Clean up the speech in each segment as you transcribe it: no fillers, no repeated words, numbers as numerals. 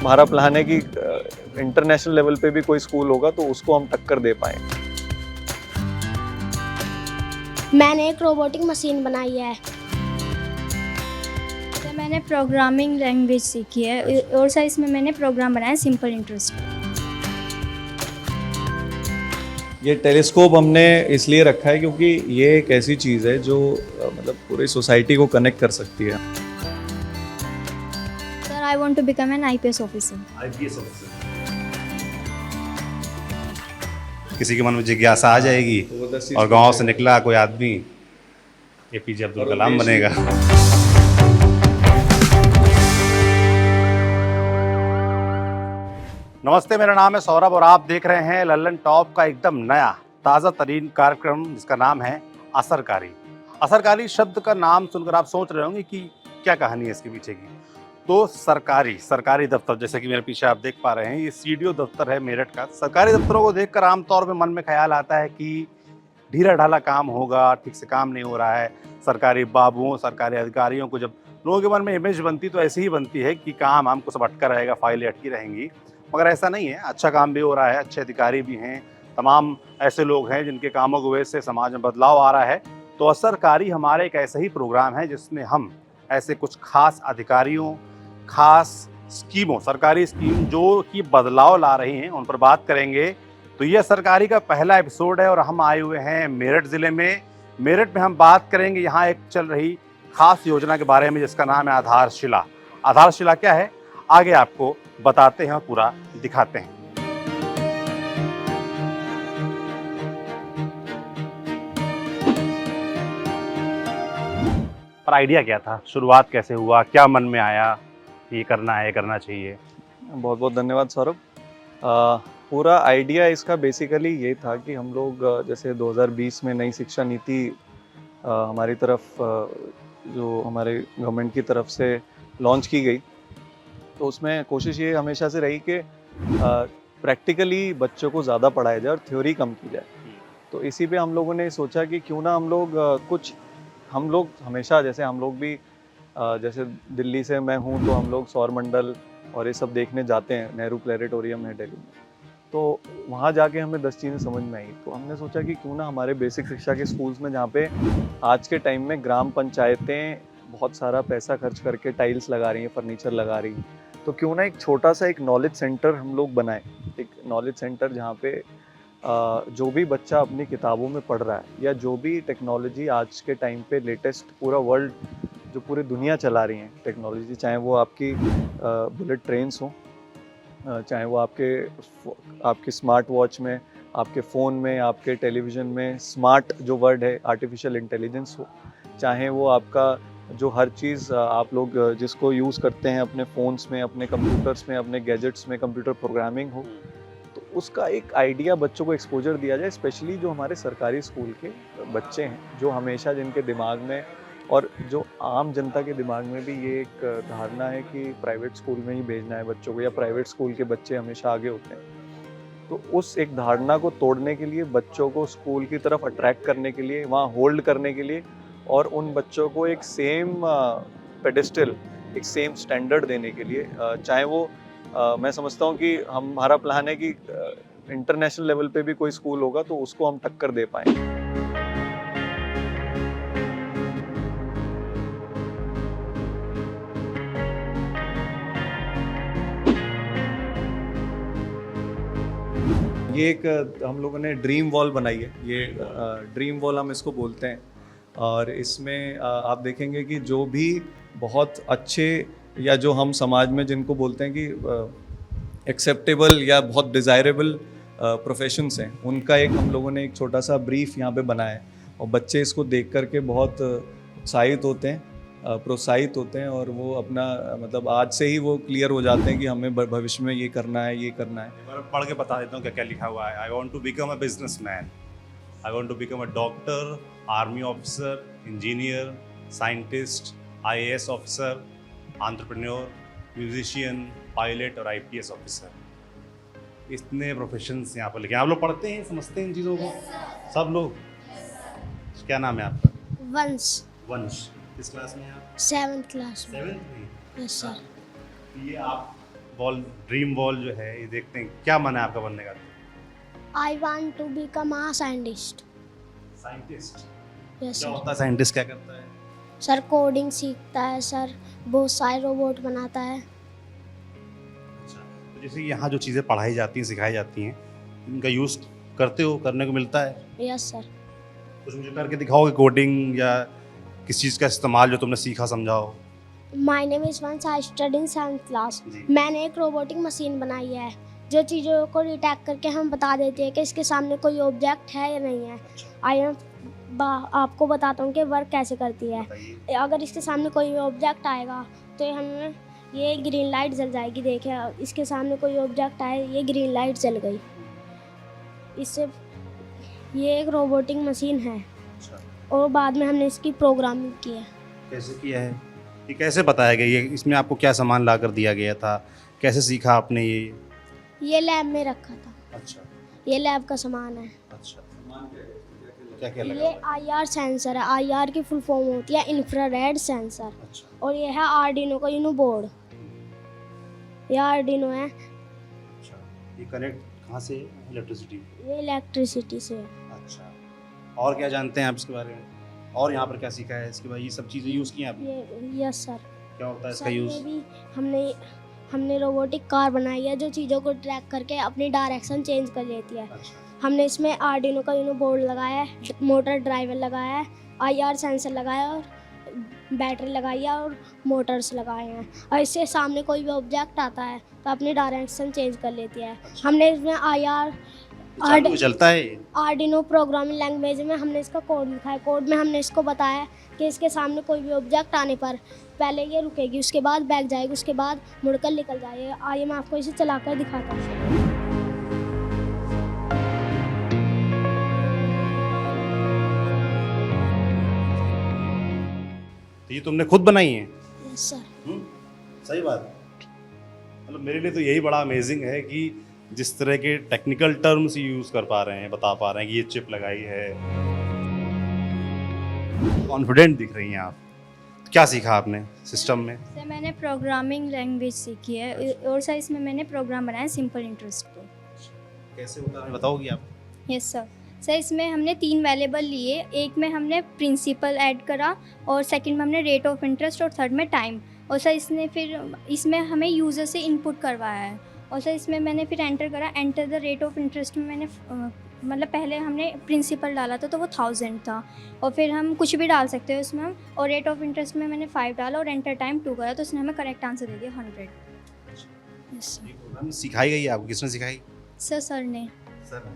हमारा प्लान है कि इंटरनेशनल लेवल पे भी कोई स्कूल होगा तो उसको हम टक्कर दे पाएँ। मैंने एक रोबोटिक मशीन बनाई है। तो मैंने प्रोग्रामिंग लैंग्वेज सीखी है और सर इसमें मैंने प्रोग्राम बनाया सिंपल इंटरेस्ट। ये टेलीस्कोप हमने इसलिए रखा है क्योंकि ये एक ऐसी चीज़ है जो मतलब पूरी सोसाइटी को कनेक्ट कर सकती है। Sir I want to become an IPS officer. IPS officer. किसी के मन में जिज्ञासा आ जाएगी और गांव से निकला कोई आदमी एपीजे अब्दुल कलाम बनेगा। नमस्ते, मेरा नाम है सौरभ और आप देख रहे हैं लल्लन टॉप का एकदम नया ताज़ा तरीन कार्यक्रम जिसका नाम है असरकारी। असरकारी शब्द का नाम सुनकर आप सोच रहे होंगे कि क्या कहानी है इसके पीछे की। तो सरकारी दफ्तर, जैसे कि मेरे पीछे आप देख पा रहे हैं, ये सीडीओ दफ्तर है मेरठ का। सरकारी दफ्तरों को देखकर आमतौर पे मन में ख्याल आता है कि ढीला ढाला काम होगा, ठीक से काम नहीं हो रहा है। सरकारी बाबुओं, सरकारी अधिकारियों को जब लोगों के मन में इमेज बनती तो ऐसी ही बनती है कि काम हमको सब अटका रहेगा, फाइलें अटकी रहेंगी। मगर ऐसा नहीं है, अच्छा काम भी हो रहा है, अच्छे अधिकारी भी हैं, तमाम ऐसे लोग हैं जिनके कामों की वजह से समाज में बदलाव आ रहा है। तो असरकारी हमारे एक ऐसा ही प्रोग्राम है जिसमें हम ऐसे कुछ खास अधिकारियों, खास स्कीमों, सरकारी स्कीम जो कि बदलाव ला रही हैं, उन पर बात करेंगे। तो यह सरकारी का पहला एपिसोड है और हम आए हुए हैं मेरठ ज़िले में। मेरठ में हम बात करेंगे यहाँ एक चल रही खास योजना के बारे में जिसका नाम है आधारशिला। आधारशिला क्या है, आगे आपको बताते हैं और पूरा दिखाते हैं। पर आइडिया क्या था, शुरुआत कैसे हुआ, क्या मन में आया कि ये करना है, ये करना चाहिए? बहुत बहुत धन्यवाद सौरभ। पूरा आइडिया इसका बेसिकली ये था कि हम लोग जैसे 2020 में नई शिक्षा नीति हमारी तरफ जो हमारे गवर्नमेंट की तरफ से लॉन्च की गई, तो उसमें कोशिश ये हमेशा से रही कि प्रैक्टिकली बच्चों को ज़्यादा पढ़ाया जाए और थ्योरी कम की जाए। तो इसी पे हम लोगों ने सोचा कि क्यों ना हम लोग हमेशा, जैसे हम लोग भी जैसे दिल्ली से मैं हूँ तो हम लोग सौर मंडल और ये सब देखने जाते हैं, नेहरू प्लेनेटोरियम है दिल्ली में, तो वहाँ जाके हमें 10 चीज़ें समझ में आई। तो हमने सोचा कि क्यों ना हमारे बेसिक शिक्षा के स्कूल्स में, जहाँ पे आज के टाइम में ग्राम पंचायतें बहुत सारा पैसा खर्च करके टाइल्स लगा रही हैं, फर्नीचर लगा रही हैं, तो क्यों ना एक छोटा सा एक नॉलेज सेंटर हम लोग बनाएं। एक नॉलेज सेंटर जहाँ पे जो भी बच्चा अपनी किताबों में पढ़ रहा है या जो भी टेक्नोलॉजी आज के टाइम पे लेटेस्ट पूरा वर्ल्ड, जो पूरी दुनिया चला रही है टेक्नोलॉजी, चाहे वो आपकी बुलेट ट्रेन्स हो, चाहे वो आपके स्मार्ट वॉच में, आपके फ़ोन में, आपके टेलीविज़न में स्मार्ट जो वर्ड है आर्टिफिशियल इंटेलिजेंस हो, चाहे वो आपका जो हर चीज़ आप लोग जिसको यूज़ करते हैं अपने फ़ोन्स में, अपने कंप्यूटर्स में, अपने गैजेट्स में कंप्यूटर प्रोग्रामिंग हो, तो उसका एक आइडिया बच्चों को एक्सपोजर दिया जाए। स्पेशली जो हमारे सरकारी स्कूल के बच्चे हैं, जो हमेशा जिनके दिमाग में और जो आम जनता के दिमाग में भी ये एक धारणा है कि प्राइवेट स्कूल में ही भेजना है बच्चों को, या प्राइवेट स्कूल के बच्चे हमेशा आगे होते हैं, तो उस एक धारणा को तोड़ने के लिए, बच्चों को स्कूल की तरफ अट्रैक्ट करने के लिए, वहाँ होल्ड करने के लिए और उन बच्चों को एक सेम पेडेस्टल, एक सेम स्टैंडर्ड देने के लिए, चाहे वो मैं समझता हूँ कि हमारा प्लान है कि इंटरनेशनल लेवल पे भी कोई स्कूल होगा तो उसको हम टक्कर दे पाएँ। ये एक हम लोगों ने ड्रीम वॉल बनाई है। ये ड्रीम वॉल हम इसको बोलते हैं, और इसमें आप देखेंगे कि जो भी बहुत अच्छे, या जो हम समाज में जिनको बोलते हैं कि एक्सेप्टेबल या बहुत डिज़ायरेबल प्रोफेशंस हैं, उनका एक हम लोगों ने एक छोटा सा ब्रीफ यहाँ पे बनाया है, और बच्चे इसको देख कर के बहुत उत्साहित होते हैं, प्रोत्साहित होते हैं, और वो अपना मतलब आज से ही वो क्लियर हो जाते हैं कि हमें भविष्य में ये करना है, ये करना है। एक बार पढ़ के बता देता हूँ क्या क्या लिखा हुआ है। I want to become a businessman, I want to become a doctor, army officer, engineer, scientist, IAS officer, entrepreneur, musician, pilot और IPS ऑफिसर। इतने प्रोफेशंस यहाँ पर लिखे। आप लोग पढ़ते हैं, समझते हैं इन चीज़ों को सब लोग? क्या नाम है आपका? वंश। वंश। किस क्लास में हैं आप? 7th क्लास में। 7th में? Yes sir. ये आप वॉल, ड्रीम वॉल जो है ये देखते हैं, क्या मन है आपका बनने का? I want to become a scientist. Scientist. Yes, क्या sir. होता है साइंटिस्ट, क्या करता है? सर कोडिंग सीखता है सर, बहुत सारे रोबोट बनाता है। अच्छा, तो जैसे यहाँ जो चीज़ें पढ़ाई जाती हैं, सिखाई जाती हैं, इनका यूज़ करते हो, करने को मिलता है? Yes sir. कुछ मुझे करके दिखाओगे कोडिंग या किस चीज़ का इस्तेमाल जो तुमने सीखा समझाओ? माय नेम इज वंस, I study in 7th class. जी। मैंने एक रोबोटिक मशीन बनाई है जो चीज़ों को डिटेक्ट करके हम बता देते हैं कि इसके सामने कोई ऑब्जेक्ट है या नहीं है। आई आपको बताता हूँ कि वर्क कैसे करती है। बताइए। अगर इसके सामने कोई ऑब्जेक्ट आएगा तो हमें ये ग्रीन लाइट जल जाएगी। देखिए इसके सामने कोई ऑब्जेक्ट आए, ये ग्रीन लाइट जल गई। इससे ये एक रोबोटिक मशीन है अच्छा, और बाद में हमने इसकी प्रोग्रामिंग की है। कैसे किया है? ये कैसे बताया गया? ये इसमें आपको क्या सामान ला कर दिया गया था? कैसे सीखा आपने ये लैब में रखा था, अच्छा ये लैब का सामान है। अच्छा, क्या क्या लगा? ये IR सेंसर है। IR की फुल फॉर्म होती है इंफ्रारेड सेंसर। अच्छा और ये है आर्डिनो का यूनो बोर्ड। ये आर्डिनो है, अच्छा, ये कनेक्ट कहाँ से? इलेक्ट्रिसिटी। ये इलेक्ट्रिसिटी से है। अच्छा, और क्या जानते हैं आप इसके बारे में? और यहाँ पर क्या सीखा है इसके बाद? ये सब चीज़ें यूज़ की हैं आपने? ये यस सर। क्या होता है इसका सर ये यूज़? भी हमने रोबोटिक कार बनाई है जो चीज़ों को ट्रैक करके अपनी डायरेक्शन चेंज कर लेती है। अच्छा, हमने इसमें आर्डिनो का यूनो बोर्ड लगाया है, मोटर ड्राइवर लगाया है, IR सेंसर लगाया है और बैटरी लगाई है और मोटर्स लगाए हैं। और इससे सामने कोई भी ऑब्जेक्ट आता है तो अपनी डायरेक्शन चेंज कर लेती है। अच्छा। हमने इसमें IR चालू में चलता है ये? आर्डिनो प्रोग्रामिंग लैंग्वेज में हमने इसका कोड लिखा है। कोड में हमने इसको बताया कि इसके सामने कोई भी ऑब्जेक्ट आने पर पहले ये रुकेगी, उसके बाद बैक जाएगी, उसके बाद मुड़कर निकल जाएगी। आइए मैं आपको इसे चलाकर दिखाता हूँ। तो ये तुमने खुद बनाई है? Yes sir. सही बात। मतलब मेरे लिए तो यही बड़ा अमेजिंग है कि जिस तरह के टेक्निकल टर्म्स यूज़ कर पा रहे हैं, बता पा रहे हैं कि ये चिप लगाई है। कॉन्फिडेंट दिख रही हैं आप। तो क्या सीखा आपने सिस्टम में? सर मैंने प्रोग्रामिंग लैंग्वेज सीखी है और सर इसमें मैंने प्रोग्राम बनाया सिंपल इंटरेस्ट पे। कैसे होता है बताओगी आप? Yes sir. सर इसमें हमने 3 वेरिएबल लिए, एक में हमने प्रिंसिपल ऐड करा और सेकंड में हमने रेट ऑफ इंटरेस्ट और थर्ड में टाइम। और सर इसमें हमें यूज़र से इनपुट करवाया है। और सर इसमें मैंने फिर एंटर करा, enter the rate of interest में मैंने मतलब पहले हमने प्रिंसिपल डाला था तो वो 1000 था और फिर हम कुछ भी डाल सकते हैं उसमें हम। और रेट ऑफ इंटरेस्ट में मैंने 5 डाला और एंटर टाइम 2 करा तो उसने हमें करेक्ट आंसर दे दिया 100। यस ये प्रोग्राम सिखाई गई है आपको? किसने सिखाई? सर ने। सर।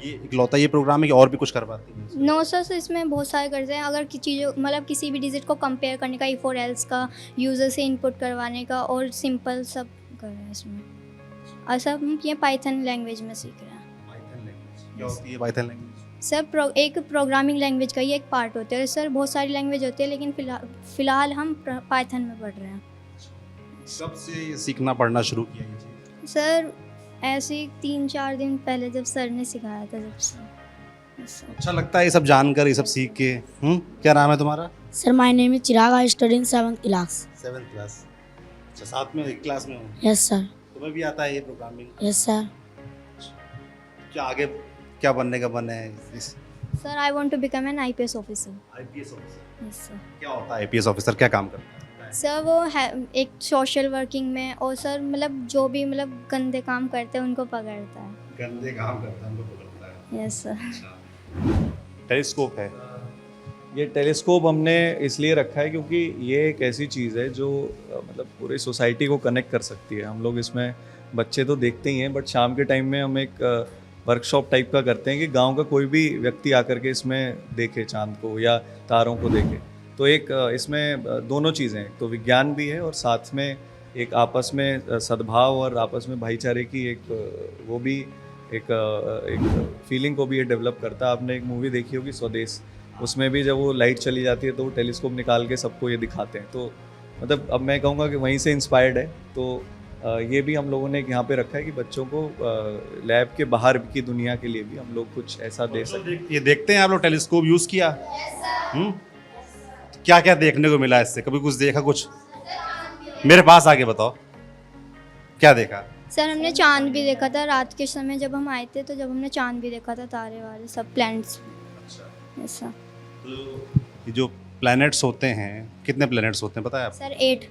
ये इकलौता ये प्रोग्राम है कि और भी कुछ कर पाते हैं? नो सर इसमें बहुत सारे करते हैं। अगर चीज़ों मतलब किसी भी डिजिट को कंपेयर करने का, if or else का, यूज़र से इनपुट करवाने का और सिंपल सब कर रहे हैं इसमें। और सब हम ये पाइथन लैंग्वेज में सीख रहे हैं। पाइथन लैंग्वेज क्या होती है? पाइथन लैंग्वेज सर एक प्रोग्रामिंग लैंग्वेज का ही एक पार्ट होता है सर। बहुत सारी लैंग्वेज होती है लेकिन फ़िलहाल हम पाइथन में पढ़ रहे हैं। कब से ये सीखना पढ़ना शुरू किया ये चीज़? सर ऐसे ही 3-4 दिन पहले जब सर ने सिखाया था जब से। सर अच्छा लगता है ये सब जानकर, ये सब सीख के। क्या नाम है तुम्हारा? Sir my name is Chirag, I study in 7th class. 7th class. अच्छा, साथ में एक क्लास में हो? Yes sir. तुम्हें भी आता है ये प्रोग्रामिंग? Yes sir. क्या आगे क्या बनने का मन है? Sir I want to become an IPS officer. IPS officer. Yes sir. क्या होता है आईपीएस ऑफिसर? क्या काम करता है? सर वो है एक सोशल वर्किंग में और सर मतलब जो भी मतलब गंदे काम करते हैं उनको पकड़ता है। गंदे काम करता है उनको पकड़ता है। Yes sir. टेलीस्कोप है। ये टेलीस्कोप हमने इसलिए रखा है क्योंकि ये एक ऐसी चीज़ है जो मतलब पूरी सोसाइटी को कनेक्ट कर सकती है। हम लोग इसमें बच्चे तो देखते ही हैं, बट शाम के टाइम में हम एक वर्कशॉप टाइप का करते हैं कि गांव का कोई भी व्यक्ति आकर के इसमें देखे चांद को या तारों को देखे। तो एक इसमें दोनों चीज़ें हैं, तो विज्ञान भी है और साथ में एक आपस में सद्भाव और आपस में भाईचारे की एक वो भी एक फीलिंग को भी ये डेवलप करता है। आपने एक मूवी देखी होगी स्वदेश, उसमें भी जब वो लाइट चली जाती है तो वो टेलीस्कोप निकाल के सबको ये दिखाते हैं। तो मतलब अब मैं कहूँगा कि वहीं से इंस्पायर्ड है। तो ये भी हम लोगों ने यहाँ पे रखा है कि बच्चों को लैब के बाहर की दुनिया के लिए भी हम लोग कुछ ऐसा दे सकें। ये देखते हैं आप लोग टेलीस्कोप यूज़ किया? क्या क्या देखने को मिला इससे? कभी कुछ देखा कुछ? मेरे पास आके बताओ। क्या देखा? सर हमने चांद भी देखा था रात के समय जब हम आए थे, तो जब हमने चांद भी देखा था, तारे वारे सब प्लैनेट्स ऐसा। तो ये जो प्लैनेट्स होते हैं, कितने प्लैनेट्स होते हैं पता है आपको? सर 8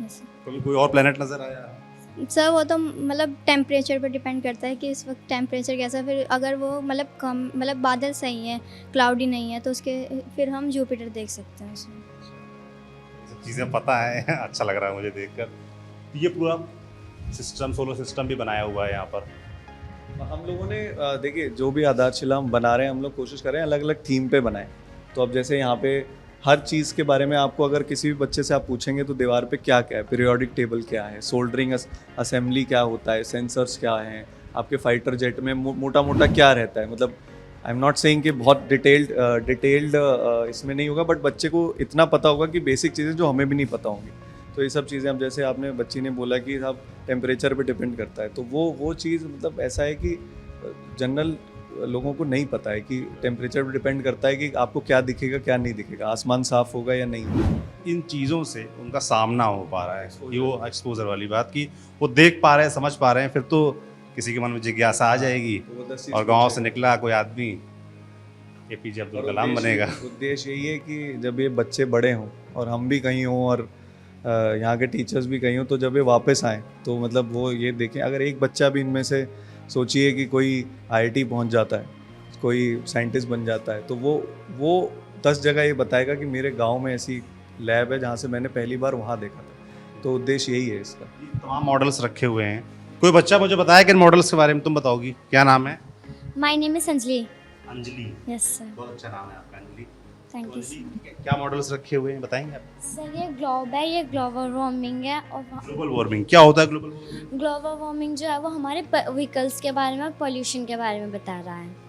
ऐसा। कभी कोई और प्लैनेट नजर आया? सर वो तो मतलब टेम्परेचर पे डिपेंड करता है कि इस वक्त टेम्परेचर कैसा है। फिर अगर वो मतलब कम मतलब बादल सही है, क्लाउडी नहीं है, तो उसके फिर हम जुपिटर देख सकते हैं उसमें। सब चीज़ें पता है अच्छा लग रहा है मुझे देखकर। ये पूरा सिस्टम, सोलर सिस्टम भी बनाया हुआ है यहाँ पर। हम लोगों ने देखिए जो भी आधारशिला हम बना रहे हैं, हम लोग कोशिश कर रहे हैं अलग अलग थीम पे बनाएं। तो अब जैसे यहाँ पे हर चीज़ के बारे में आपको अगर किसी भी बच्चे से आप पूछेंगे तो दीवार पे क्या क्या है, पीरियोडिक टेबल क्या है, सोल्डरिंग असेंबली क्या होता है, सेंसर्स क्या हैं, आपके फाइटर जेट में मोटा मोटा क्या रहता है। मतलब आई एम नॉट सेइंग कि बहुत डिटेल्ड इसमें नहीं होगा, बट बच्चे को इतना पता होगा कि बेसिक चीज़ें जो हमें भी नहीं पता होंगी। तो ये सब चीज़ें, अब जैसे आपने बच्ची ने बोला कि साहब टेम्परेचर पे डिपेंड करता है, तो वो चीज़ मतलब ऐसा है कि जनरल लोगों को नहीं पता है कि टेम्परेचर पे डिपेंड करता है कि आपको क्या दिखेगा क्या नहीं दिखेगा, आसमान साफ होगा या नहीं। इन चीज़ों से उनका सामना हो पा रहा है, ये वो एक्सपोजर वाली बात कि वो देख पा रहे हैं, समझ पा रहे हैं, फिर तो किसी के मन में जिज्ञासा आ जाएगी तो वो 10 चीज़ और गांव से पूछेगा। निकला कोई आदमी APJ अब्दुल कलाम बनेगा। उद्देश्य यही है कि जब ये बच्चे बड़े हों और हम भी कहीं हों और यहाँ के टीचर्स भी कहीं हों, तो जब ये वापस आएँ तो मतलब वो ये देखें, अगर एक बच्चा भी इनमें से सोचिए कि कोई IIT पहुँच जाता है, कोई साइंटिस्ट बन जाता है, तो वो 10 जगह ये बताएगा कि मेरे गांव में ऐसी लैब है जहाँ से मैंने पहली बार वहाँ देखा था। तो उद्देश्य यही है इसका। ये तमाम मॉडल्स रखे हुए हैं। कोई बच्चा मुझे बताया कि इन मॉडल्स के बारे में तुम बताओगी, क्या नाम है? My name is Anjali. Anjali. Yes sir, बहुत अच्छा नाम है आपका, अंजलि। Thank you. क्या मॉडल्स रखे हुए हैं बताएंगे आप? सर ये ग्लोब है, ये ग्लोबल वार्मिंग है। और ग्लोबल वार्मिंग क्या होता है? ग्लोबल वार्मिंग ग्लोबल वार्मिंग जो है वो हमारे व्हीकल्स के बारे में और पोल्यूशन के बारे में बता रहा है।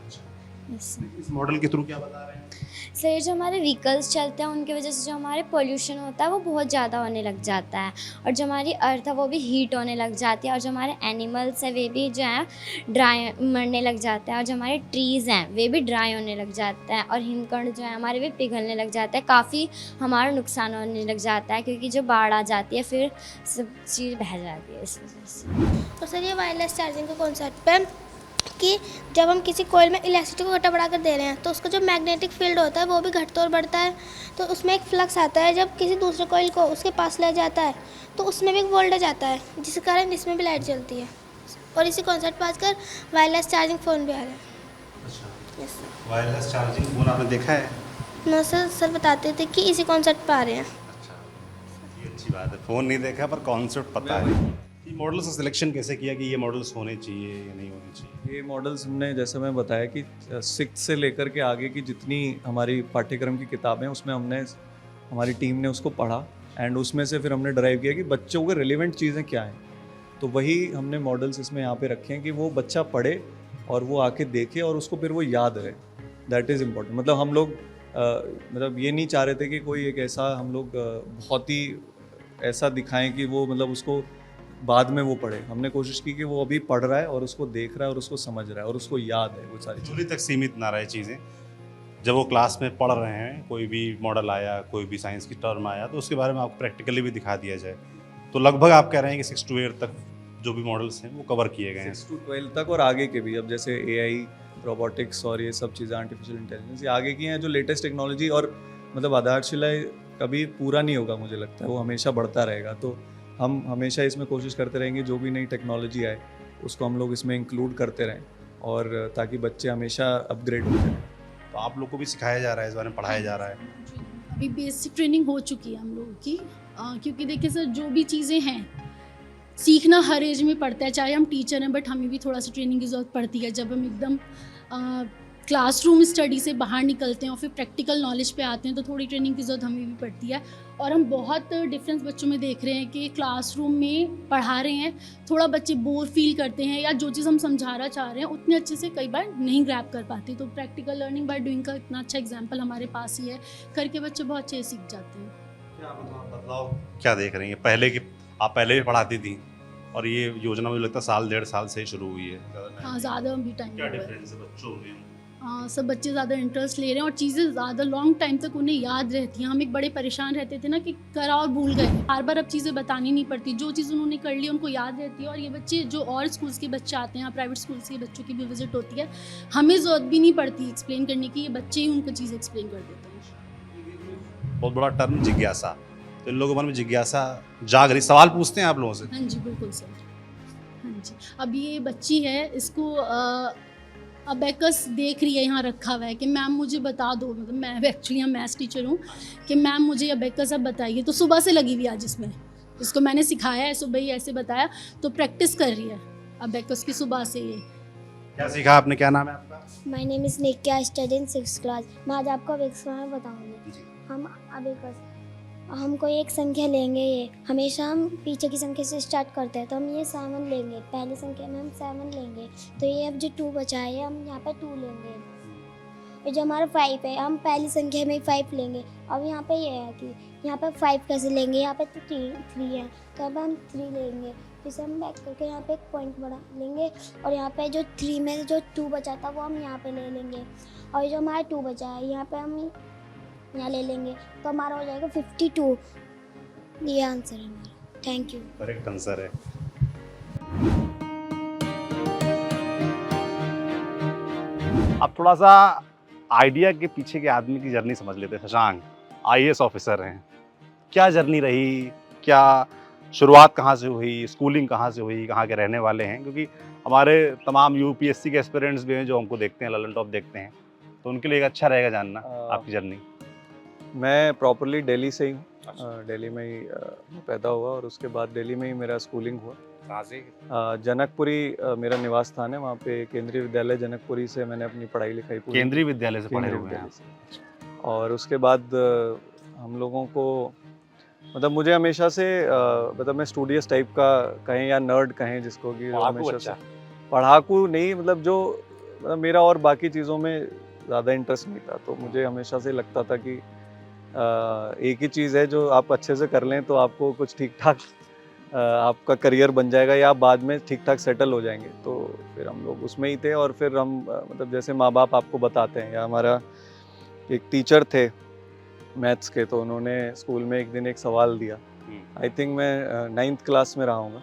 Yes, sir। इस मॉडल के थ्रू क्या बता रहे हैं? सर ये जो हमारे व्हीकल्स चलते हैं उनकी वजह से जो हमारे पोल्यूशन होता है वो बहुत ज़्यादा होने लग जाता है, और जो हमारी अर्थ है वो भी हीट होने लग जाती है, और जो हमारे एनिमल्स हैं वे भी जो हैं ड्राई मरने लग जाते हैं, और जो हमारे ट्रीज़ हैं वे भी ड्राई होने लग जाते हैं, और हिमकण जो है हमारे भी पिघलने लग जाता है, काफ़ी हमारा नुकसान होने लग जाता है, क्योंकि जो बाढ़ आ जाती है फिर सब चीज़ बह जाती है इस वजह से। तो सर ये वायरलेस चार्जिंग का कॉन्सेप्ट है कि जब हम किसी कोयल में इलेक्ट्रिसिटी को घटा बढ़ा कर दे रहे हैं तो उसका जो मैग्नेटिक फील्ड होता है वो भी घटता और बढ़ता है, तो उसमें एक फ्लक्स आता है। जब किसी दूसरे कोयल को उसके पास ले जाता है तो उसमें भी एक वोल्टेज आता है, जिसके कारण इसमें भी लाइट जलती है। और इसी कॉन्सेप्ट पर आजकल वायरलेस चार्जिंग फ़ोन भी आ रहा है। अच्छा, yes sir. Wireless charging phone आपने देखा है? नो सर बताते थे कि इसी कॉन्सेप्ट पर आ रहे हैं। अच्छा, ये अच्छी बात है। फ़ोन नहीं देखा पर कॉन्सेप्ट पता है। ये मॉडल्स का सिलेक्शन कैसे किया कि ये मॉडल्स होने चाहिए या नहीं होने चाहिए? ये मॉडल्स हमने, जैसे मैं बताया कि 6th से लेकर के आगे की जितनी हमारी पाठ्यक्रम की किताबें हैं उसमें हमने, हमारी टीम ने उसको पढ़ा, एंड उसमें से फिर हमने ड्राइव किया कि बच्चों को रिलेवेंट चीज़ें क्या हैं। तो वही हमने मॉडल्स इसमें यहाँ पे रखे हैं कि वो बच्चा पढ़े और वो आके देखे और उसको फिर वो याद रहे। That is important. मतलब हम लोग मतलब ये नहीं चाह रहे थे कि कोई एक ऐसा हम लोग बहुत ही ऐसा दिखाएं कि वो मतलब उसको बाद में वो पढ़े। हमने कोशिश की कि वो अभी पढ़ रहा है और उसको देख रहा है और उसको समझ रहा है और उसको याद है वो सारी चीज़ें। चोरी तक सीमित ना रहे चीज़ें। जब वो क्लास में पढ़ रहे हैं, कोई भी मॉडल आया, कोई भी साइंस की टर्म आया, तो उसके बारे में आपको प्रैक्टिकली भी दिखा दिया जाए। तो लगभग आप कह रहे हैं कि 6 to 8 तक जो भी मॉडल्स हैं वो कवर किए गए हैं। 6 to 12 तक और आगे के भी, अब जैसे AI, रोबोटिक्स और ये सब चीज़ें, आर्टिफिशियल इंटेलिजेंस, ये आगे की हैं जो लेटेस्ट टेक्नोलॉजी। और मतलब आधारशिला कभी पूरा नहीं होगा, मुझे लगता है वो हमेशा बढ़ता रहेगा। तो हम हमेशा इसमें कोशिश करते रहेंगे जो भी नई टेक्नोलॉजी आए उसको हम लोग इसमें इंक्लूड करते रहें, और ताकि बच्चे हमेशा अपग्रेड होते रहें। तो आप लोग को भी सिखाया जा रहा है, इस बारे में पढ़ाया जा रहा है? अभी बेसिक ट्रेनिंग हो चुकी है हम लोगों की, क्योंकि देखिए सर जो भी चीज़ें हैं सीखना हर एज में पड़ता है, चाहे हम टीचर हैं बट हमें भी थोड़ा सा ट्रेनिंग की ज़रूरत पड़ती है। जब हम एकदम क्लासरूम स्टडी से बाहर निकलते हैं और फिर प्रैक्टिकल नॉलेज पे आते हैं तो थोड़ी ट्रेनिंग की ज़रूरत हमें भी पड़ती है। और हम बहुत डिफरेंस बच्चों में देख रहे हैं कि क्लासरूम में पढ़ा रहे हैं, थोड़ा बच्चे बोर फील करते हैं, या जो चीज़ हम समझाना चाह रहे हैं उतने अच्छे से कई बार नहीं ग्रैब कर पाते। तो प्रैक्टिकल लर्निंग बाय डूइंग का इतना अच्छा एग्जाम्पल हमारे पास ही है, करके बच्चे बहुत अच्छे सीख जाते हैं। क्या बदलाव क्या देख रही हैं? पहले की आप पहले भी पढ़ाती थी और ये योजना मुझे लगता है 1.5 साल से ही शुरू हुई है। हाँ, ज़्यादा भी टाइम क्या हुआ है। डिफरेंस है बच्चों में? सब बच्चे ज़्यादा इंटरेस्ट ले रहे हैं और चीज़ें ज़्यादा लॉन्ग टाइम तक उन्हें याद रहती हैं। हम एक बड़े परेशान रहते थे ना कि करा और भूल गए, बार बार अब चीज़ें बतानी नहीं पड़ती, जो चीज़ उन्होंने कर ली उनको याद रहती है। और ये बच्चे जो और स्कूल्स के बच्चे आते हैं, प्राइवेट स्कूल्स के बच्चों की भी विजिट होती है, हमें ज़रूरत भी नहीं पड़ती एक्सप्लेन करने की, ये बच्चे ही उनको चीज़ एक्सप्लेन कर देते हैं। बहुत बड़ा टर्म जिज्ञासा, तो इन लोगों के मन में जिज्ञासा जाग रही, सवाल पूछते हैं आप लोगों से? हाँ जी, बिल्कुल सर। हाँ जी, अब ये बच्ची है, इसको अबेकस देख रही है यहाँ रखा हुआ है कि मैम मुझे बता दो, मतलब मैं एक्चुअली यहाँ मैथ्स टीचर हूँ, कि मैम मुझे अबेकस अब बताइए। तो सुबह से लगी हुई आज इसमें, इसको मैंने सिखाया है, सुबह ही ऐसे बताया, तो प्रैक्टिस कर रही है अबेकस की सुबह से। ये क्या सीखा आपने, क्या नाम है आपका? My name is Nikki, I study in 6th class. मैं आज आपको अबेकस के बारे में बताऊँगी। हम अबेकस, हम कोई एक संख्या लेंगे, ये हमेशा हम पीछे की संख्या से स्टार्ट करते हैं, तो हम ये 7 लेंगे, पहली संख्या में हम 7 लेंगे, तो ये अब जो 2 बचा है हम यहाँ पे 2 लेंगे। और जो हमारा 5 है, हम पहली संख्या में 5 लेंगे। अब यहाँ पे ये है कि यहाँ पे 5 कैसे लेंगे, यहाँ पे तो 3 है, तो अब हम 3 लेंगे, फिर से हम बैक करके यहाँ पे एक पॉइंट बढ़ा लेंगे, और यहाँ पे जो 3 में जो 2 बचा था वो हम यहाँ पे ले लेंगे, और जो हमारा 2 बचा है यहाँ पे हम यहाँ ले लेंगे, तो हमारा हो जाएगा 52। ये आंसर है हमारा। Thank you. करेक्ट आंसर है। अब थोड़ा सा आइडिया के पीछे के आदमी की जर्नी समझ लेते हैं। शशांक IAS ऑफिसर हैं, क्या जर्नी रही, क्या शुरुआत कहाँ से हुई, स्कूलिंग कहाँ से हुई, कहाँ के रहने वाले हैं? क्योंकि हमारे तमाम UPSC के एस्पिरेंट्स भी हैं जो हमको देखते हैं, ललन टॉप देखते हैं, तो उनके लिए एक अच्छा रहेगा जानना आपकी जर्नी। मैं प्रॉपरली दिल्ली से ही हूँ। दिल्ली में ही मैं पैदा हुआ और उसके बाद दिल्ली में ही मेरा स्कूलिंग हुआ। कहाँ से? जनकपुरी मेरा निवास स्थान है, वहाँ पे केंद्रीय विद्यालय जनकपुरी से मैंने अपनी पढ़ाई लिखाई पूरी की। केंद्रीय विद्यालय से पढ़े केंद्रीय हुए हैं विद्यालय से। और उसके बाद हम लोगों को, मतलब मुझे हमेशा से मतलब मैं स्टूडियस टाइप का कहें या नर्ड कहें जिसको, कि हमेशा से पढ़ाकू नहीं, मतलब जो मतलब मेरा और बाकी चीज़ों में ज़्यादा इंटरेस्ट नहीं था, तो मुझे हमेशा से लगता था कि एक ही चीज़ है जो आप अच्छे से कर लें तो आपको कुछ ठीक ठाक आपका करियर बन जाएगा या आप बाद में ठीक ठाक सेटल हो जाएंगे। तो फिर हम लोग उसमें ही थे, और फिर हम मतलब जैसे माँ बाप आपको बताते हैं, या हमारा एक टीचर थे मैथ्स के, तो उन्होंने स्कूल में एक दिन एक सवाल दिया, आई थिंक मैं 9th क्लास में रहा हूँगा,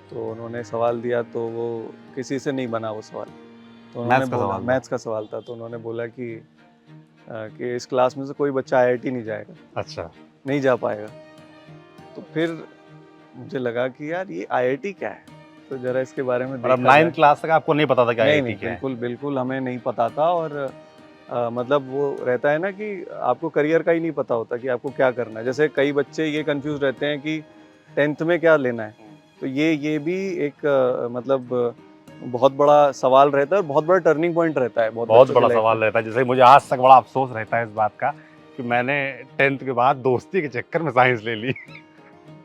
तो उन्होंने सवाल दिया तो वो किसी से नहीं बना वो सवाल, तो उन्होंने बोला मैथ्स का सवाल था, तो उन्होंने बोला कि इस क्लास में से कोई बच्चा IIT नहीं जाएगा। अच्छा, नहीं जा पाएगा। तो फिर मुझे लगा कि यार ये IIT क्या है, तो जरा इसके बारे में देखा। 9th क्लास तक आपको नहीं पता था कि IIT क्या है? बिल्कुल बिल्कुल हमें नहीं पता था, और मतलब वो रहता है ना कि आपको करियर का ही नहीं पता होता कि आपको क्या करना है। जैसे कई बच्चे ये कंफ्यूज रहते हैं कि 10th में क्या लेना है, तो ये भी एक मतलब बहुत बड़ा सवाल रहता है और बहुत बड़ा टर्निंग पॉइंट रहता है। बहुत बड़ा सवाल रहता है। जैसे मुझे आज तक बड़ा अफसोस रहता है इस बात का कि मैंने 10th के बाद दोस्ती के चक्कर में साइंस ले ली।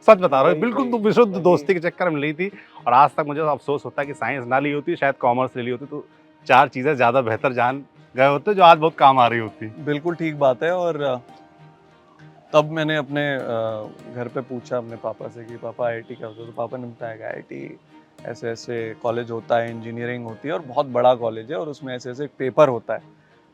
सच बता रहा हूँ, बिल्कुल तो विशुद्ध दोस्ती के चक्कर में ली थी, और आज तक मुझे अफसोस होता है कि साइंस ना ली होती, शायद कॉमर्स ले ली होती, तो 4 चीज़ें ज़्यादा बेहतर जान गए होते जो आज बहुत काम आ रही होती। बिल्कुल ठीक बात है। और तब मैंने अपने घर पे पूछा अपने पापा से कि पापा IIT क्या होता है, तो पापा ने बताया कि IIT ऐसे ऐसे कॉलेज होता है, इंजीनियरिंग होती है और बहुत बड़ा कॉलेज है, और उसमें ऐसे ऐसे पेपर होता है,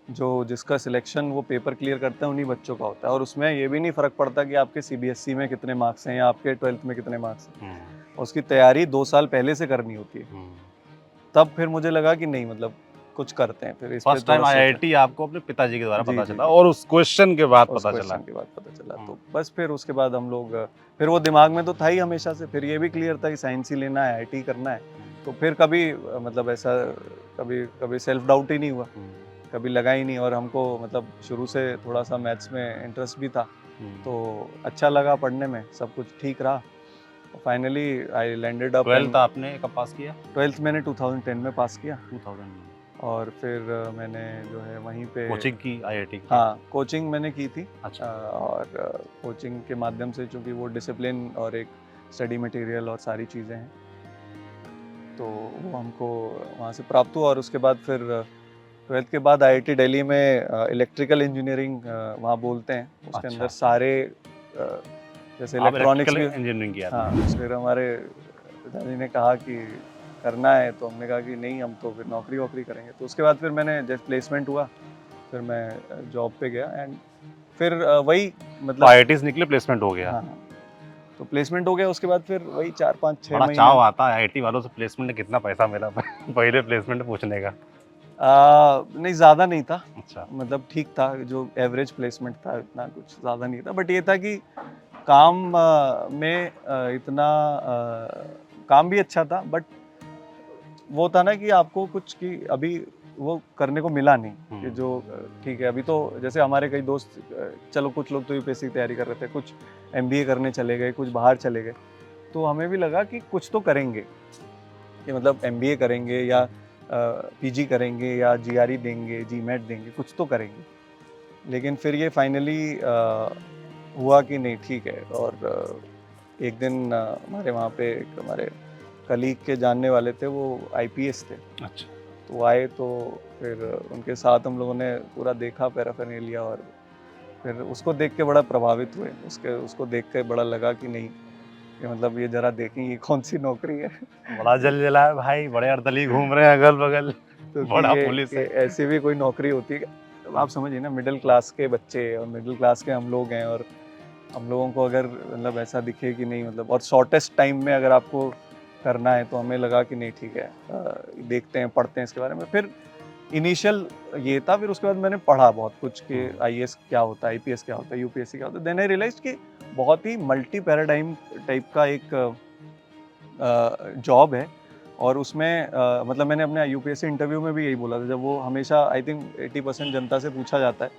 जो जिसका सिलेक्शन वो पेपर क्लियर करते हैं उन्हीं बच्चों का होता है, और उसमें ये भी नहीं फ़र्क पड़ता कि आपके CBSE में कितने मार्क्स हैं या आपके 12th में कितने मार्क्स हैं, उसकी तैयारी 2 साल पहले से करनी होती है। तब फिर मुझे लगा कि नहीं, मतलब कुछ करते हैं। फिर फर्स्ट टाइम IIT आपको अपने पिताजी के द्वारा पता चला, और उस क्वेश्चन के बाद पता चला। तो बस फिर उसके बाद हम लोग, फिर वो दिमाग में तो था ही हमेशा से, फिर ये भी क्लियर था कि साइंस ही लेना है, IIT करना है, तो फिर कभी मतलब ऐसा कभी सेल्फ डाउट ही नहीं हुआ, कभी लगा ही नहीं। और हमको मतलब शुरू से थोड़ा सा मैथ्स में इंटरेस्ट भी था, तो अच्छा लगा पढ़ने में, सब कुछ ठीक रहा। Finally I landed up. 12th आपने कब पास किया? 12th मैंने 2010 में पास किया। 2000 में। और फिर मैंने जो है वहीं पे कोचिंग की IIT की? हाँ, कोचिंग मैंने की थी। अच्छा। और कोचिंग के माध्यम से, चूँकि वो डिसिप्लिन और एक स्टडी मटेरियल और सारी चीज़ें हैं, तो वो हमको वहाँ से प्राप्त हुआ। और उसके बाद फिर 12th के बाद IIT दिल्ली में इलेक्ट्रिकल इंजीनियरिंग वहाँ बोलते हैं, उसके अच्छा। अंदर सारे जैसे इलेक्ट्रॉनिक्स भी इंजीनियरिंग किया। हाँ, फिर हमारे पिताजी ने कहा कि करना है, तो हमने कहा कि नहीं, हम तो फिर नौकरी वोकरी करेंगे। तो उसके बाद फिर मैंने जब प्लेसमेंट हुआ, फिर मैं जॉब पे गया एंड फिर वही मतलब IITs निकले, प्लेसमेंट हो गया। हाँ हाँ, तो प्लेसमेंट हो गया। उसके बाद फिर वही 4-5-6 बड़ा महीने चाव आता है IIT वालों से प्लेसमेंट में कितना पैसा मिला पहले प्लेसमेंट पूछने का। नहीं, ज़्यादा नहीं था, अच्छा। मतलब ठीक था, जो एवरेज प्लेसमेंट था, इतना कुछ ज़्यादा नहीं था। बट ये था कि काम में इतना काम भी अच्छा था, बट वो था ना कि आपको कुछ कि अभी वो करने को मिला नहीं कि जो ठीक है। अभी तो जैसे हमारे कई दोस्त, चलो कुछ लोग तो यूपीएससी की तैयारी कर रहे थे, कुछ MBA करने चले गए, कुछ बाहर चले गए। तो हमें भी लगा कि कुछ तो करेंगे, कि मतलब MBA करेंगे या PG करेंगे या GRE देंगे, GMAT देंगे, कुछ तो करेंगे। लेकिन फिर ये फाइनली हुआ कि नहीं, ठीक है। और एक दिन हमारे वहाँ पे एक हमारे कलीग के जानने वाले थे, वो IPS थे। अच्छा। तो वो आए, तो फिर उनके साथ हम लोगों ने पूरा देखा पैराफर्नेलिया, और फिर उसको देख के बड़ा प्रभावित हुए। उसको देख के बड़ा लगा कि नहीं, कि मतलब ये जरा देखें ये कौन सी नौकरी है। बड़ा जल जला है भाई, बड़े अर्दली घूम रहे हैं अगल बगल, तो बड़ा कि पुलिस है। ऐसी भी कोई नौकरी होती है। आप समझिए ना, मिडिल क्लास के बच्चे और मिडिल क्लास के हम लोग हैं, और हम लोगों को अगर मतलब ऐसा दिखे कि नहीं, मतलब और शॉर्टेस्ट टाइम में अगर आपको करना है, तो हमें लगा कि नहीं, ठीक है, देखते हैं, पढ़ते हैं इसके बारे में। फिर इनिशियल ये था, फिर उसके बाद मैंने पढ़ा बहुत कुछ कि IAS क्या होता है, IPS क्या होता है, UPSC क्या होता है। देन आई रियलाइज कि बहुत ही मल्टी पैराडाइम टाइप का एक जॉब है। और उसमें मतलब मैंने अपने UPSC इंटरव्यू में भी यही बोला था, जब वो हमेशा आई थिंक 80% जनता से पूछा जाता है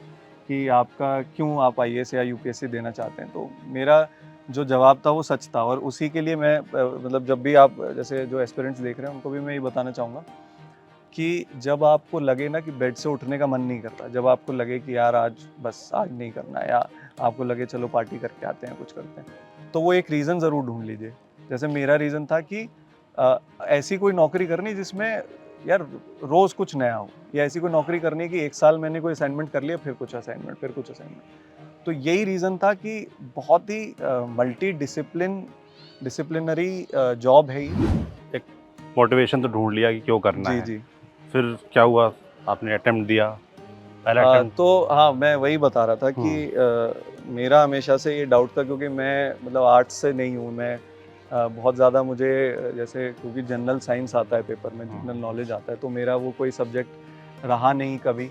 कि आपका क्यों आप IAS या UPSC देना चाहते हैं, तो मेरा जो जवाब था वो सच था। और उसी के लिए मैं मतलब जब भी आप जैसे जो एस्पिरेंट्स देख रहे हैं, उनको भी मैं ये बताना चाहूँगा कि जब आपको लगे ना कि बेड से उठने का मन नहीं करता, जब आपको लगे कि यार आज बस आज नहीं करना, या आपको लगे चलो पार्टी करके आते हैं, कुछ करते हैं, तो वो एक रीज़न ज़रूर ढूंढ लीजिए। जैसे मेरा रीज़न था कि ऐसी कोई नौकरी करनी जिसमें यार रोज़ कुछ नया हो, या ऐसी कोई नौकरी करनी है कि 1 साल मैंने कोई असाइनमेंट कर लिया, फिर कुछ असाइनमेंट, फिर कुछ असाइनमेंट। तो यही रीज़न था कि बहुत ही मल्टी डिसिप्लिनरी जॉब है ये। एक मोटिवेशन तो ढूंढ लिया कि क्यों करना जी है। जी। फिर क्या हुआ, आपने अटेम्प्ट दिया, पहला अटेम्प्ट? तो हाँ, मैं वही बता रहा था कि मेरा हमेशा से ये डाउट था, क्योंकि मैं मतलब आर्ट्स से नहीं हूँ मैं। बहुत ज़्यादा मुझे जैसे, क्योंकि जनरल साइंस आता है पेपर में, जनरल नॉलेज आता है, तो मेरा वो कोई सब्जेक्ट रहा नहीं कभी।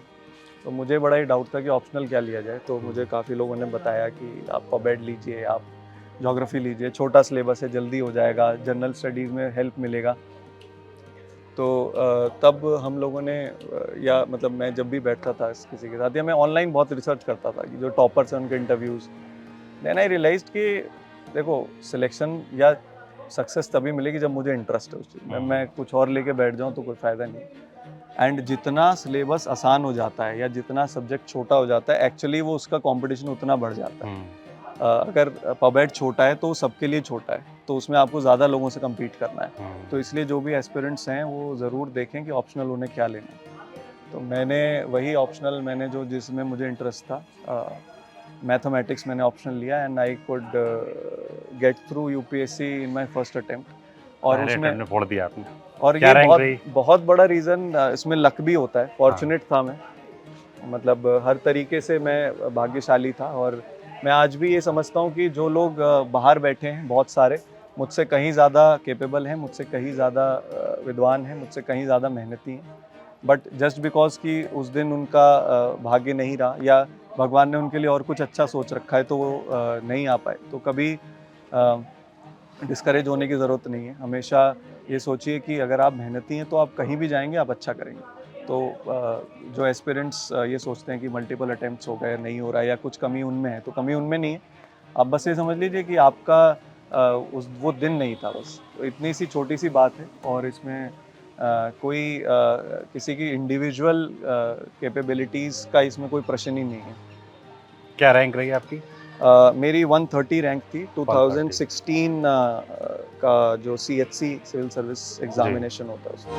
तो मुझे बड़ा ही डाउट था कि ऑप्शनल क्या लिया जाए। तो मुझे काफ़ी लोगों ने बताया कि आप पबेड लीजिए, आप ज्योग्राफी लीजिए, छोटा सिलेबस है, जल्दी हो जाएगा, जनरल स्टडीज़ में हेल्प मिलेगा। तो तब हम लोगों ने या मतलब मैं जब भी बैठता था किसी के साथ, या मैं ऑनलाइन बहुत रिसर्च करता था कि जो टॉपर्स हैं उनके इंटरव्यूज़। देन आई रियलाइज्ड कि देखो, सिलेक्शन या सक्सेस तभी मिलेगी जब मुझे इंटरेस्ट है उस चीज़ में। मैं कुछ और लेके बैठ जाऊँ तो कोई फ़ायदा नहीं। एंड जितना सिलेबस आसान हो जाता है या जितना सब्जेक्ट छोटा हो जाता है, एक्चुअली वो उसका कंपटीशन उतना बढ़ जाता है। अगर पबेड छोटा है तो सबके लिए छोटा है, तो उसमें आपको ज़्यादा लोगों से कम्पीट करना है। तो इसलिए जो भी एस्पिरेंट्स हैं वो ज़रूर देखें कि ऑप्शनल उन्हें क्या लेना है। तो मैंने वही ऑप्शनल, मैंने जो जिसमें मुझे इंटरेस्ट था, मैथमेटिक्स मैंने ऑप्शनल लिया, and I could get through UPSC in my first attempt. और उसमें फोड़ दिया आपने। और क्या ये रैंक बहुत रही? बहुत बड़ा रीज़न इसमें लक भी होता है। फॉर्चुनेट था मैं, मतलब हर तरीके से मैं भाग्यशाली था। और मैं आज भी ये समझता हूँ कि जो लोग बाहर बैठे हैं, बहुत सारे मुझसे कहीं ज़्यादा कैपेबल हैं, मुझसे कहीं ज़्यादा विद्वान हैं, मुझसे कहीं ज़्यादा मेहनती हैं, बट जस्ट बिकॉज कि उस दिन उनका भाग्य नहीं रहा, या भगवान ने उनके लिए और कुछ अच्छा सोच रखा है, तो वो नहीं आ पाए। तो कभी डिस्करेज होने की ज़रूरत नहीं है। हमेशा ये सोचिए कि अगर आप मेहनती हैं तो आप कहीं भी जाएंगे, आप अच्छा करेंगे। तो जो एस्पिरेंट्स ये सोचते हैं कि मल्टीपल अटेम्प्ट्स हो गए, नहीं हो रहा है, या कुछ कमी उनमें है, तो कमी उनमें नहीं है। आप बस ये समझ लीजिए कि आपका वो दिन नहीं था, बस तो इतनी सी छोटी सी बात है। और इसमें कोई किसी की इंडिविजुअल कैपेबिलिटीज़ का इसमें कोई प्रश्न ही नहीं है। क्या रैंक रही आपकी? मेरी 130 रैंक थी। 2016 का जो CHC सिविल सर्विस एग्जामिनेशन होता है उसमें।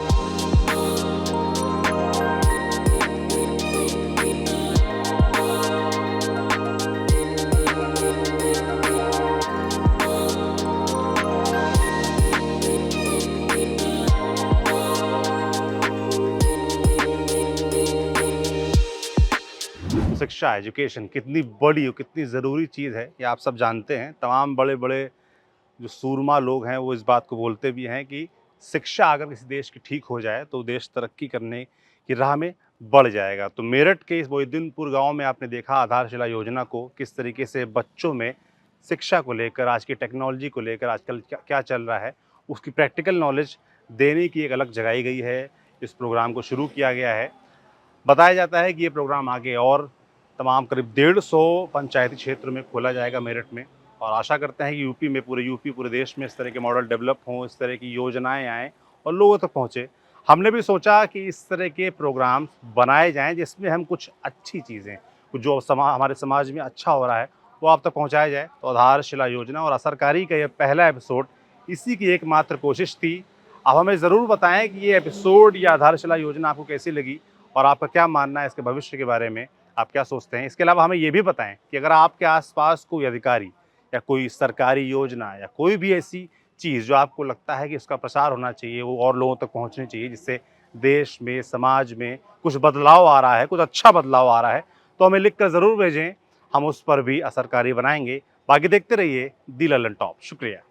शिक्षा, एजुकेशन कितनी बड़ी और कितनी ज़रूरी चीज़ है, ये आप सब जानते हैं। तमाम बड़े-बड़े जो सूरमा लोग हैं वो इस बात को बोलते भी हैं कि शिक्षा अगर किसी देश की ठीक हो जाए तो देश तरक्की करने की राह में बढ़ जाएगा। तो मेरठ के इस मोहिउद्दीनपुर गांव में आपने देखा आधारशिला योजना को किस तरीके से बच्चों में शिक्षा को लेकर, आज की टेक्नोलॉजी को लेकर, आजकल क्या क्या चल रहा है, उसकी प्रैक्टिकल नॉलेज देने की एक अलग जगाई गई है। इस प्रोग्राम को शुरू किया गया है। बताया जाता है कि ये प्रोग्राम आगे और तमाम करीब 150 पंचायती क्षेत्र में खोला जाएगा मेरठ में, और आशा करते हैं कि यूपी पूरे देश में इस तरह के मॉडल डेवलप हों, इस तरह की योजनाएं आएँ और लोगों तक पहुँचे। हमने भी सोचा कि इस तरह के प्रोग्राम्स बनाए जाएं जिसमें हम कुछ अच्छी चीज़ें, कुछ जो हमारे समाज में अच्छा हो रहा है वो आप तक पहुँचाया जाए। तो आधारशिला योजना और असरकारी का ये पहला एपिसोड इसी की एकमात्र कोशिश थी। आप हमें ज़रूर बताएं कि ये एपिसोड या आधारशिला योजना आपको कैसी लगी और आपका क्या मानना है इसके भविष्य के बारे में, आप क्या सोचते हैं। इसके अलावा हमें ये भी बताएं कि अगर आपके आसपास कोई अधिकारी या कोई सरकारी योजना या कोई भी ऐसी चीज़ जो आपको लगता है कि उसका प्रसार होना चाहिए, वो और लोगों तक पहुंचनी चाहिए, जिससे देश में, समाज में कुछ बदलाव आ रहा है, कुछ अच्छा बदलाव आ रहा है, तो हमें लिख कर ज़रूर भेजें। हम उस पर भी असरकारी बनाएंगे। बाकी देखते रहिए दी लल्लन टॉप। शुक्रिया।